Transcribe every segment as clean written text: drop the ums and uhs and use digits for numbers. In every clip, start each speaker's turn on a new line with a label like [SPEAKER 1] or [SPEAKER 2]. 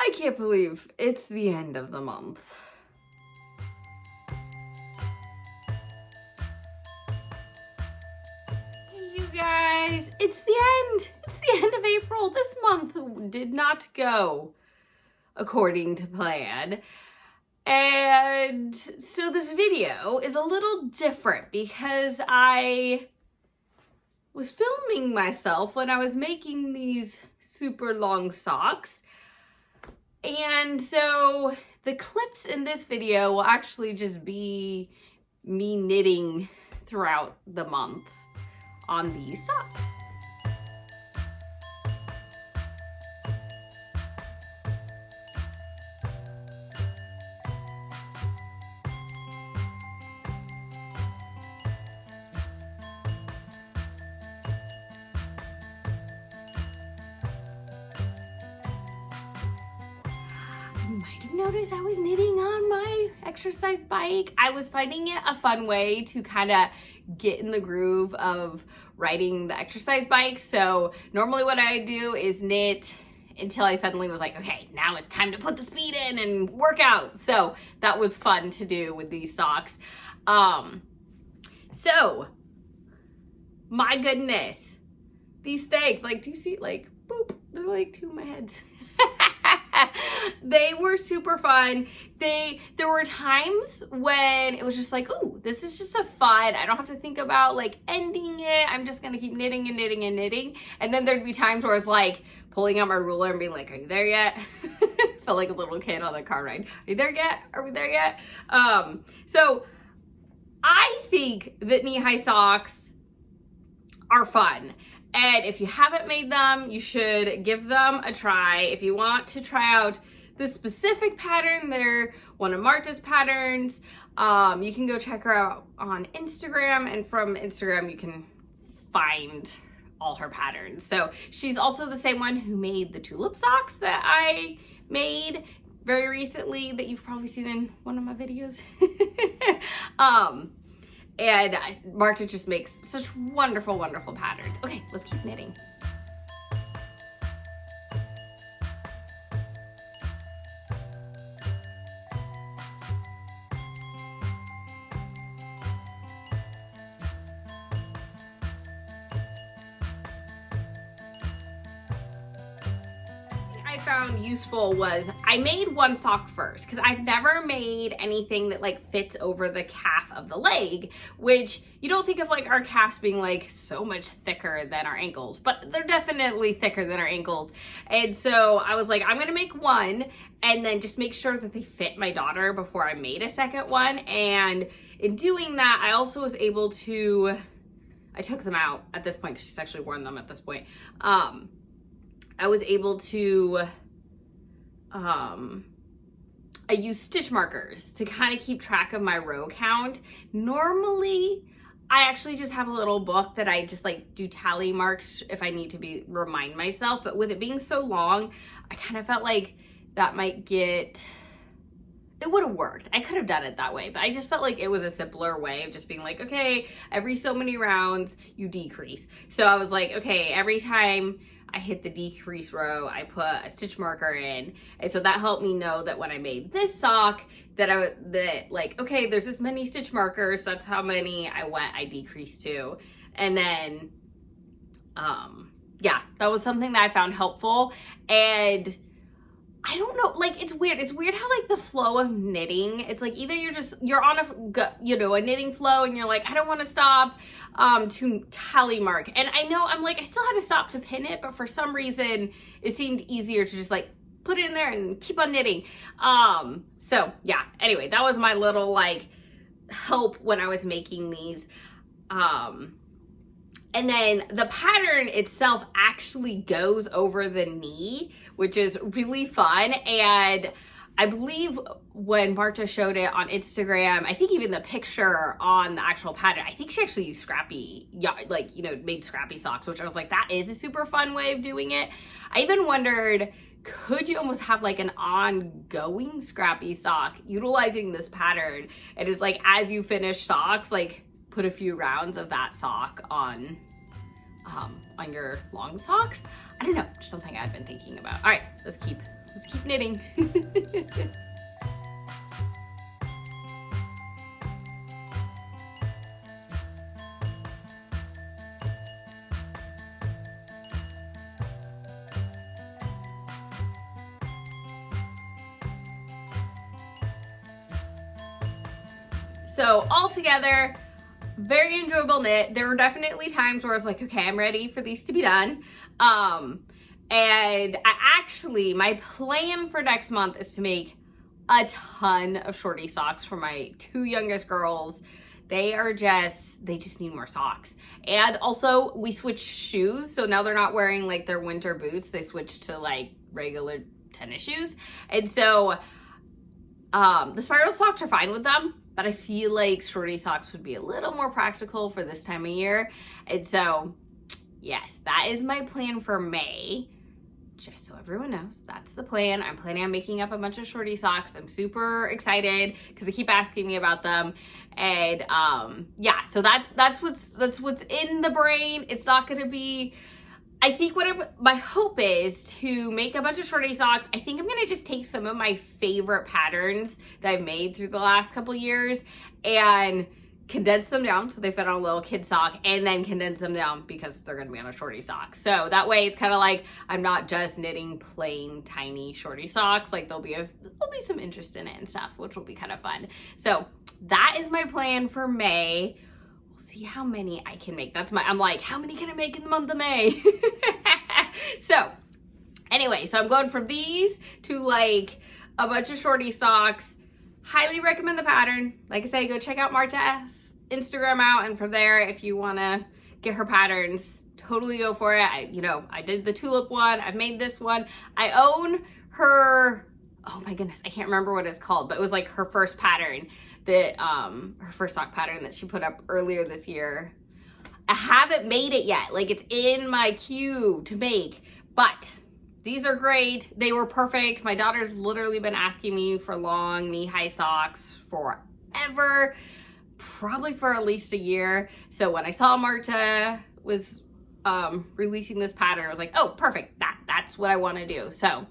[SPEAKER 1] I can't believe it's the end of the month. Hey, you guys, it's the end. It's the end of April. This month did not go according to plan. And so this video is a little different because I was filming myself when I was making these super long socks. And so the clips in this video will actually just be me knitting throughout the month on these socks. You might have noticed I was knitting on my exercise bike. I was finding it a fun way to kind of get in the groove of riding the exercise bike. So normally what I do is knit until I suddenly was like, okay, now it's time to put the speed in and work out. So that was fun to do with these socks. So my goodness, these things, like, do you see, like, boop, they're like two of my heads. They were super fun. There were times when it was just like, ooh, this is just a fun. I don't have to think about like ending it. I'm just gonna keep knitting and knitting and knitting. And then there'd be times where I was like pulling out my ruler and being like, are you there yet? Felt like a little kid on the car ride. Are you there yet? Are we there yet? So I think that knee-high socks are fun. And if you haven't made them, you should give them a try. If you want to try out the specific pattern, they're one of Marta's patterns. You can go check her out on Instagram, and from Instagram you can find all her patterns. So she's also the same one who made the tulip socks that I made very recently that you've probably seen in one of my videos. And Marta just makes such wonderful, wonderful patterns. Okay, let's keep knitting. I found useful was I made one sock first because I've never made anything that like fits over the calf of the leg, which you don't think of like our calves being like so much thicker than our ankles, but they're definitely thicker than our ankles. And so I was like, I'm gonna make one and then just make sure that they fit my daughter before I made a second one. And in doing that, I also was able to, I took them out at this point because she's actually worn them at this point. I was able to, I use stitch markers to kind of keep track of my row count. Normally, I actually just have a little book that I just like do tally marks if I need to remind myself. But with it being so long, I kind of felt like that might get, it would have worked. I could have done it that way, but I just felt like it was a simpler way of just being like, okay, every so many rounds, you decrease. So I was like, okay, every time I hit the decrease row, I put a stitch marker in. And so that helped me know that when I made this sock, that like, okay, there's this many stitch markers. So that's how many I decreased to. And then, yeah, that was something that I found helpful. And I don't know, like, it's weird. It's weird how like the flow of knitting, it's like either you're on a knitting flow and you're like, I don't want to stop to tally mark. And I know I'm like, I still had to stop to pin it, but for some reason it seemed easier to just like put it in there and keep on knitting. So yeah, anyway, that was my little like help when I was making these. And then the pattern itself actually goes over the knee, which is really fun. And I believe when Marta showed it on Instagram, I think even the picture on the actual pattern, I think she actually used scrappy, made scrappy socks, which I was like, that is a super fun way of doing it. I even wondered, could you almost have like an ongoing scrappy sock utilizing this pattern? It is like, as you finish socks, like put a few rounds of that sock on your long socks. I don't know, just something I've been thinking about. All right, let's keep keep knitting. So altogether, very enjoyable knit. There were definitely times where I was like, okay, I'm ready for these to be done. And my plan for next month is to make a ton of shorty socks for my 2 youngest girls. They just need more socks. And also we switched shoes. So now they're not wearing like their winter boots. They switched to like regular tennis shoes. And so the spiral socks are fine with them, but I feel like shorty socks would be a little more practical for this time of year. And so, yes, that is my plan for May. Just so everyone knows, that's the plan. I'm planning on making up a bunch of shorty socks. I'm super excited because they keep asking me about them. And yeah, so that's what's in the brain. It's not gonna be, I think my hope is to make a bunch of shorty socks. I think I'm gonna just take some of my favorite patterns that I've made through the last couple years and condense them down so they fit on a little kid sock, and then condense them down because they're gonna be on a shorty sock. So that way it's kind of like I'm not just knitting plain tiny shorty socks. Like there'll be some interest in it and stuff, which will be kind of fun. So that is my plan for May. We'll see how many I can make. I'm like, how many can I make in the month of May? So anyway, so I'm going from these to like a bunch of shorty socks. Highly recommend the pattern. Like I say, go check out Marta's Instagram out, and from there, if you want to get her patterns, totally go for it. I did the tulip one. I've made this one. I own her, oh my goodness, I can't remember what it's called, but it was like her first pattern that, her first sock pattern that she put up earlier this year. I haven't made it yet. Like it's in my queue to make, but these are great. They were perfect. My daughter's literally been asking me for long knee-high socks forever, probably for at least a year. So when I saw Marta was releasing this pattern, I was like, oh, perfect. That's what I want to do. So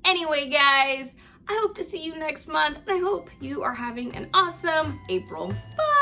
[SPEAKER 1] anyway, guys, I hope to see you next month, and I hope you are having an awesome April. Bye.